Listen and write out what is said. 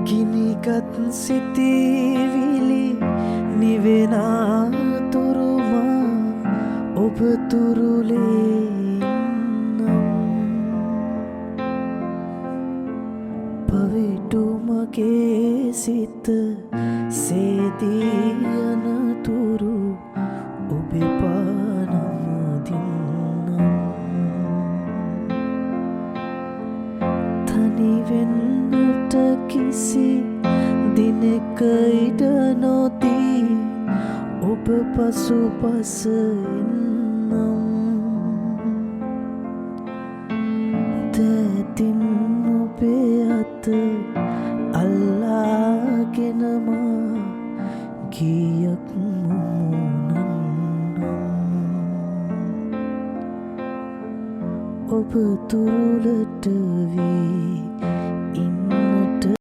ගිනිගත් සිතිවිලි නිවෙනතුරුම ඔබ තුරුලේ පවිටු මගේ සිත සේදී යනතුරු ඔබේ පානම දින්නම් තනිවෙන්නට කිසි දිනක ඉඩ නොදී ඔබ පසුපස එන්නම් දැතින් ඔබේ අත අල්ලාගෙනම ගියක් මුමුණන්නම් ඔබ තුරුලට වී